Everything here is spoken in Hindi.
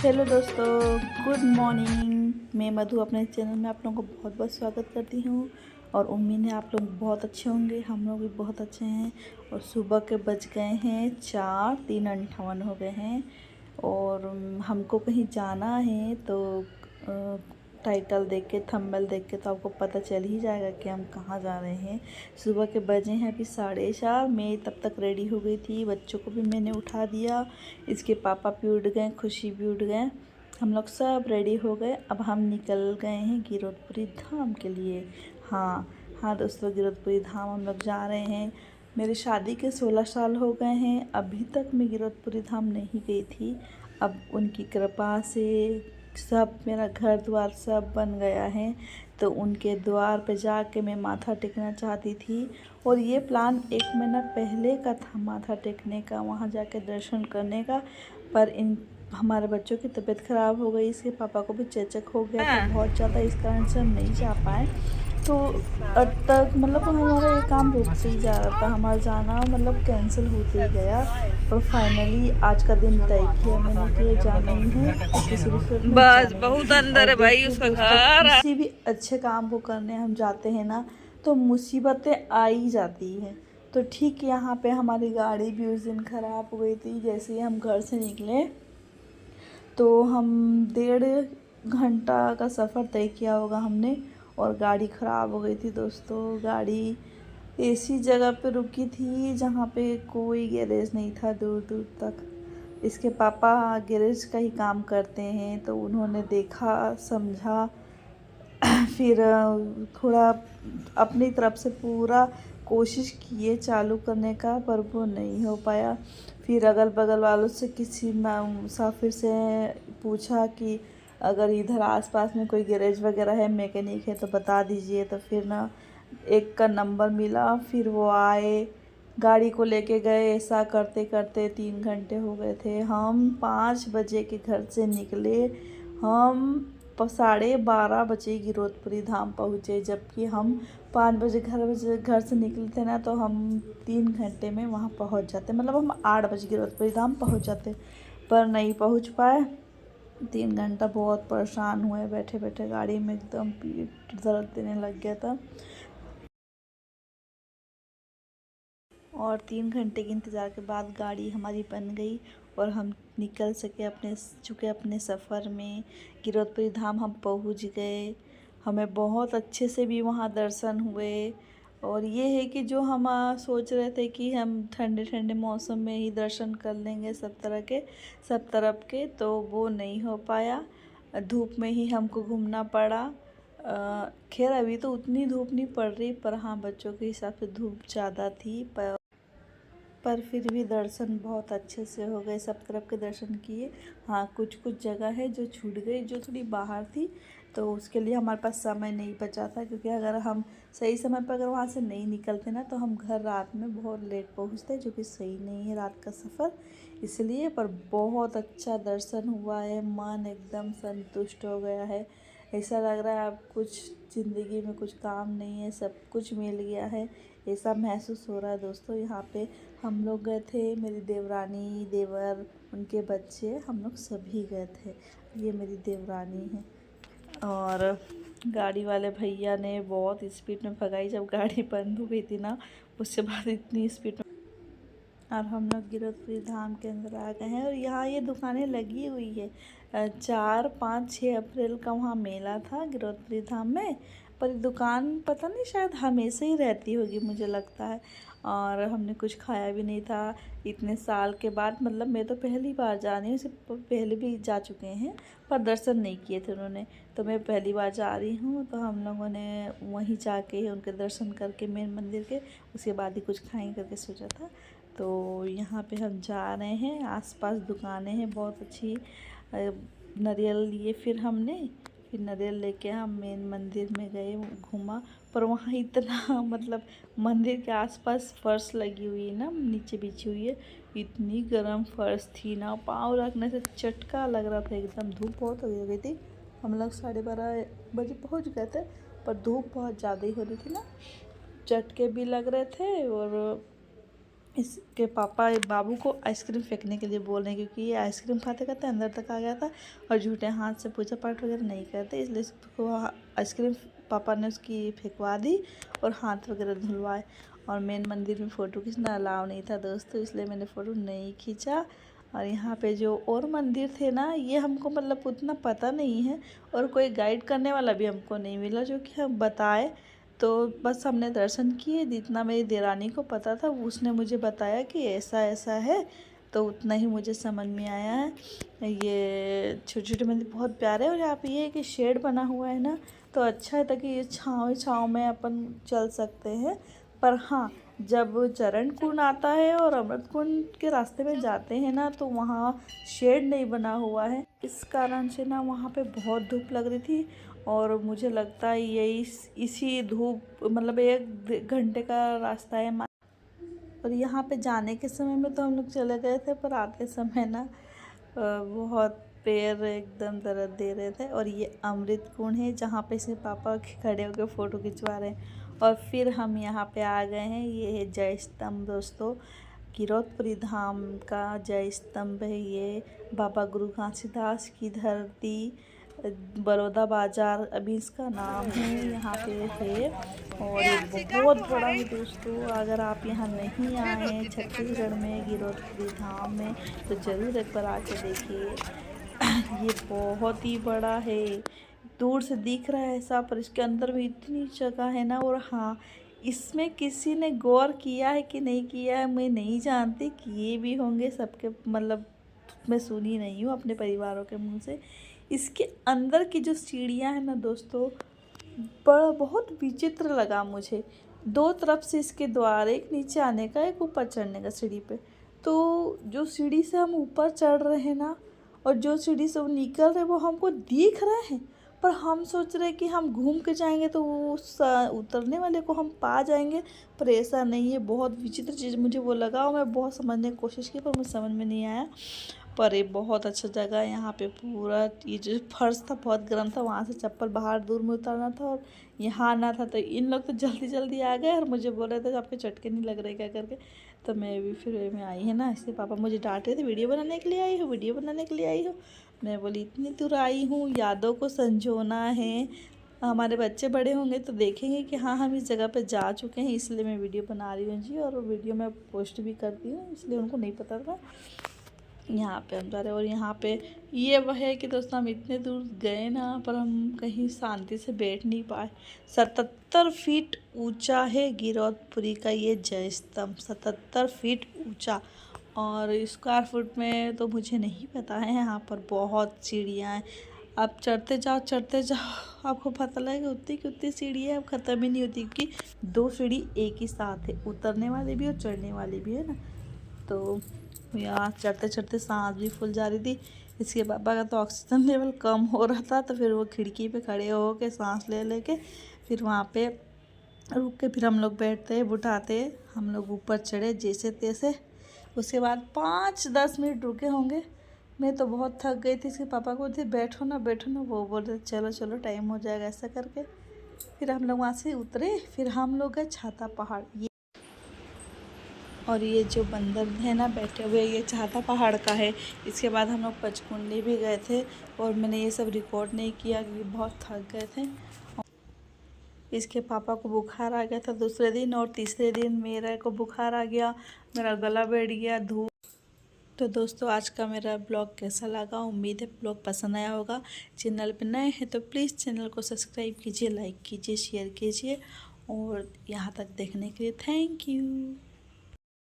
हेलो दोस्तों, गुड मॉर्निंग। मैं मधु अपने चैनल में आप लोगों को बहुत बहुत स्वागत करती हूँ और उम्मीद है आप लोग बहुत अच्छे होंगे। हम लोग भी बहुत अच्छे हैं। और सुबह के बज गए हैं 4, 3:58 हो गए हैं और हमको कहीं जाना है। तो टाइटल देख के, थंबनेल देख के तो आपको पता चल ही जाएगा कि हम कहाँ जा रहे हैं। सुबह के बजे हैं अभी 4:30। मैं तब तक रेडी हो गई थी, बच्चों को भी मैंने उठा दिया। इसके पापा भी उठ गए, खुशी भी उठ गए, हम लोग सब रेडी हो गए। अब हम निकल गए हैं गिरौदपुरी धाम के लिए। हाँ हाँ दोस्तों, गिरौदपुरी धाम हम लोग जा रहे हैं। मेरी शादी के 16 साल हो गए हैं, अभी तक मैं गिरौदपुरी धाम नहीं गई थी। अब उनकी कृपा से सब, मेरा घर द्वार सब बन गया है, तो उनके द्वार पे जाके मैं माथा टेकना चाहती थी। और ये प्लान 1 महीना पहले का था, माथा टेकने का, वहाँ जाके दर्शन करने का। पर इन हमारे बच्चों की तबीयत ख़राब हो गई, इसके पापा को भी चेचक हो गया था बहुत ज़्यादा, इस कारण से हम नहीं जा पाए। तो अब तक मतलब हमारा ये काम रुकते ही जा रहा था, हमारा जाना मतलब कैंसिल होते ही गया। और फाइनली आज का दिन तय किया मैंने कि जाना ही है, किसी भी सूरत में बस जाना ही बहुत है। अंदर और है भाई देखिए उसका दोस्तों, घर। किसी भी अच्छे काम को करने हम जाते हैं ना, तो मुसीबतें आ ही जाती हैं। तो ठीक यहाँ पे हमारी गाड़ी भी उस दिन ख़राब हो गई थी। जैसे ही हम घर से निकले तो हम 1.5 घंटा का सफ़र तय किया होगा हमने, और गाड़ी ख़राब हो गई थी दोस्तों। गाड़ी ऐसी जगह पे रुकी थी जहाँ पे कोई गैरेज नहीं था दूर दूर तक। इसके पापा गैरेज का ही काम करते हैं, तो उन्होंने देखा, समझा, फिर थोड़ा अपनी तरफ से पूरा कोशिश किए चालू करने का, पर वो नहीं हो पाया। फिर अगल बगल वालों से, किसी मुसाफिर से पूछा कि अगर इधर आसपास में कोई गैरेज वगैरह है, मैकेनिक है तो बता दीजिए। तो फिर ना एक का नंबर मिला, फिर वो आए, गाड़ी को लेके गए। ऐसा करते करते 3 घंटे हो गए थे। हम 5 बजे के घर से निकले, हम 12:30 बजे गिरौदपुरी धाम पहुँचे। जबकि हम 5 बजे घर से निकले थे ना, तो हम 3 घंटे में वहाँ पहुँच जाते, मतलब हम 8 बजे गिरौदपुरी धाम पहुँच जाते, पर नहीं पहुँच पाए। 3 घंटा बहुत परेशान हुए बैठे बैठे गाड़ी में, एकदम पीठ दर्द देने लग गया था। और 3 घंटे के इंतज़ार के बाद गाड़ी हमारी बन गई और हम निकल सके अपने सफ़र में। गिरौदपुरी धाम हम पहुंच गए। हमें बहुत अच्छे से भी वहां दर्शन हुए। और ये है कि जो हम सोच रहे थे कि हम ठंडे ठंडे मौसम में ही दर्शन कर लेंगे सब तरफ के, तो वो नहीं हो पाया। धूप में ही हमको घूमना पड़ा। खैर अभी तो उतनी धूप नहीं पड़ रही, पर हाँ बच्चों के हिसाब से धूप ज़्यादा थी। पर फिर भी दर्शन बहुत अच्छे से हो गए, सब तरफ के दर्शन किए। हाँ कुछ कुछ जगह है जो छूट गई, जो थोड़ी बाहर थी, तो उसके लिए हमारे पास समय नहीं बचा था। क्योंकि अगर हम सही समय पर अगर वहाँ से नहीं निकलते ना, तो हम घर रात में बहुत लेट पहुँचते, जो कि सही नहीं है रात का सफ़र, इसलिए। पर बहुत अच्छा दर्शन हुआ है, मन एकदम संतुष्ट हो गया है। ऐसा लग रहा है अब कुछ ज़िंदगी में कुछ काम नहीं है, सब कुछ मिल गया है, ऐसा महसूस हो रहा है दोस्तों। यहाँ पे हम लोग गए थे, मेरी देवरानी, देवर, उनके बच्चे, हम लोग सभी गए थे। ये मेरी देवरानी है। और गाड़ी वाले भैया ने बहुत स्पीड में भगाई, जब गाड़ी बंद हो गई थी ना, उसके बाद इतनी स्पीड में। और हम लोग गिरौदपुरी धाम के अंदर आ गए हैं और यहाँ ये दुकानें लगी हुई है। 4, 5, 6 अप्रैल का वहाँ मेला था गिरौदपुरी धाम में, पर दुकान पता नहीं शायद हमेशा ही रहती होगी, मुझे लगता है। और हमने कुछ खाया भी नहीं था इतने साल के बाद। मतलब मैं तो पहली बार जा रही हूँ, इससे पहले भी जा चुके हैं, पर दर्शन नहीं किए थे उन्होंने, तो मैं पहली बार जा रही हूँ। तो हम लोगों ने वहीं जाके ही उनके दर्शन करके, मेन मंदिर के, उसके बाद ही कुछ खाएंगे करके सोचा था। तो यहाँ पे हम जा रहे हैं, आसपास दुकानें हैं बहुत अच्छी। नारियल लिए फिर हमने, फिर नारियल लेके हम मेन मंदिर में गए, घूमा। पर वहाँ इतना मतलब मंदिर के आसपास फर्श लगी हुई है ना, नीचे बिछी हुई है, इतनी गर्म फर्श थी ना, पाँव रखने से चटका लग रहा था एकदम। धूप बहुत हो गई थी, हम लोग 12:30 बजे पहुँच गए थे, पर धूप बहुत ज़्यादा ही हो रही थी ना, चटके भी लग रहे थे। और इसके पापा बाबू को आइसक्रीम फेंकने के लिए बोल रहे हैं, क्योंकि ये आइसक्रीम खाते खाते अंदर तक आ गया था और झूठे हाथ से पूजा पाठ वगैरह नहीं करते, इसलिए उसको आइसक्रीम पापा ने उसकी फेंकवा दी और हाथ वगैरह धुलवाए। और मेन मंदिर में फ़ोटो खींचना अलाउ नहीं था दोस्तों, इसलिए मैंने फ़ोटो नहीं खींचा। और यहाँ पे जो और मंदिर थे ना, ये हमको मतलब उतना पता नहीं है और कोई गाइड करने वाला भी हमको नहीं मिला जो कि हम बताए। तो बस हमने दर्शन किए, जितना मेरी देरानी को पता था उसने मुझे बताया कि ऐसा ऐसा है, तो उतना ही मुझे समझ में आया है। ये छोटे छोटे मंदिर बहुत प्यारे हैं और यहाँ पे ये है कि शेड बना हुआ है ना, तो अच्छा है ताकि ये छाँव में अपन चल सकते हैं। पर हाँ, जब चरण कुंड आता है और अमृत कुंड के रास्ते में जाते हैं ना, तो वहाँ शेड नहीं बना हुआ है, इस कारण से ना वहाँ पे बहुत धूप लग रही थी। और मुझे लगता है यही इसी धूप मतलब 1 घंटे का रास्ता है। और यहाँ पे जाने के समय में तो हम लोग चले गए थे, पर आते समय ना बहुत पैर एकदम दर्द दे रहे थे। और ये अमृत कुंड है जहाँ पे इसके पापा खड़े होकर फ़ोटो खिंचवा रहे हैं। और फिर हम यहाँ पे आ गए हैं, ये है जय स्तंभ दोस्तों, गिरौदपुरी धाम का जय स्तंभ है ये। बाबा गुरु घासीदास की धरती, बड़ौदा बाज़ार अभी इसका नाम है, यहाँ पे है। और ये बहुत बड़ा है दोस्तों, अगर आप यहाँ नहीं आए हैं छत्तीसगढ़ में गिरौदपुरी धाम में, तो ज़रूर एक बार आके देखिए। ये बहुत ही बड़ा है, दूर से दिख रहा है ऐसा, पर इसके अंदर भी इतनी जगह है ना। और हाँ, इसमें किसी ने गौर किया है कि नहीं किया है मैं नहीं जानती, किए भी होंगे सबके मतलब मैं सुनी नहीं हूँ अपने परिवारों के मुंह से। इसके अंदर की जो सीढ़ियाँ हैं ना दोस्तों, बहुत विचित्र लगा मुझे। 2 तरफ से इसके द्वार, एक नीचे आने का एक ऊपर चढ़ने का सीढ़ी पे। तो जो सीढ़ी से हम ऊपर चढ़ रहे हैं ना, और जो सीढ़ी से वो निकल रहे वो हमको दिख रहे हैं, पर हम सोच रहे हैं कि हम घूम के जाएंगे तो वो उतरने वाले को हम पा जाएंगे, पर ऐसा नहीं है। बहुत विचित्र चीज़ मुझे वो लगा और मैं बहुत समझने की कोशिश की, पर मुझे समझ में नहीं आया। पर ये बहुत अच्छा जगह है, यहाँ पे पूरा ये जो फर्श था बहुत गर्म था, वहाँ से चप्पल बाहर दूर में उतारना था और यहाँ आना था। तो इन लोग तो जल्दी जल्दी आ गए और मुझे बोल रहे थे आपके चटके नहीं लग रहे क्या करके। तो मैं भी फिर मैं आई है ना, इससे पापा मुझे डांट रहे थे, वीडियो बनाने के लिए आई हो, वीडियो बनाने के लिए आई हो। मैं बोली इतनी दूर आई हूँ, यादों को संजोना है, हमारे बच्चे बड़े होंगे तो देखेंगे कि हाँ हम इस जगह पे जा चुके हैं, इसलिए मैं वीडियो बना रही हूँ जी। और वीडियो मैं पोस्ट भी करती हूँ, इसलिए उनको नहीं पता था। यहाँ पे हम जा रहे हैं और यहाँ पे ये वह है कि दोस्तों हम इतने दूर गए ना, पर हम कहीं शांति से बैठ नहीं पाए। 77 फीट ऊंचा है गिरौदपुरी का ये जय स्तंभ, 77 फीट ऊंचा। और स्क्वायर फुट में तो मुझे नहीं पता है, यहाँ पर बहुत सीढ़ियाँ हैं। आप चढ़ते जाओ आपको पता लगेगा उतनी की उतनी सीढ़ी है, अब ख़त्म ही नहीं होती, क्योंकि 2 सीढ़ी एक ही साथ है, उतरने वाली भी और चढ़ने वाली भी है ना। तो यहाँ चढ़ते चढ़ते सांस भी फूल जा रही थी। इसके पापा का तो ऑक्सीजन लेवल कम हो रहा था, तो फिर वो खिड़की पे खड़े हो के सांस ले लेके फिर वहाँ पे रुक के फिर हम लोग बैठते उठाते हम लोग ऊपर चढ़े जैसे तैसे। उसके बाद 5-10 मिनट रुके होंगे, मैं तो बहुत थक गई थी। इसके पापा को थी बैठो ना, वो बोल रहे चलो चलो टाइम हो जाएगा ऐसा करके। फिर हम लोग वहाँ से उतरे, फिर हम लोग गए छाता पहाड़। और ये जो बंदर है ना बैठे हुए, ये छाता पहाड़ का है। इसके बाद हम लोग पचकुंडी भी गए थे और मैंने ये सब रिकॉर्ड नहीं किया क्योंकि बहुत थक गए थे। इसके पापा को बुखार आ गया था दूसरे दिन, और तीसरे दिन मेरे को बुखार आ गया, मेरा गला बैठ गया, धूप। तो दोस्तों आज का मेरा ब्लॉग कैसा लगा, उम्मीद है ब्लॉग पसंद आया होगा। चैनल पे नए हैं तो प्लीज़ चैनल को सब्सक्राइब कीजिए, लाइक कीजिए, शेयर कीजिए, और यहाँ तक देखने के लिए थैंक यू।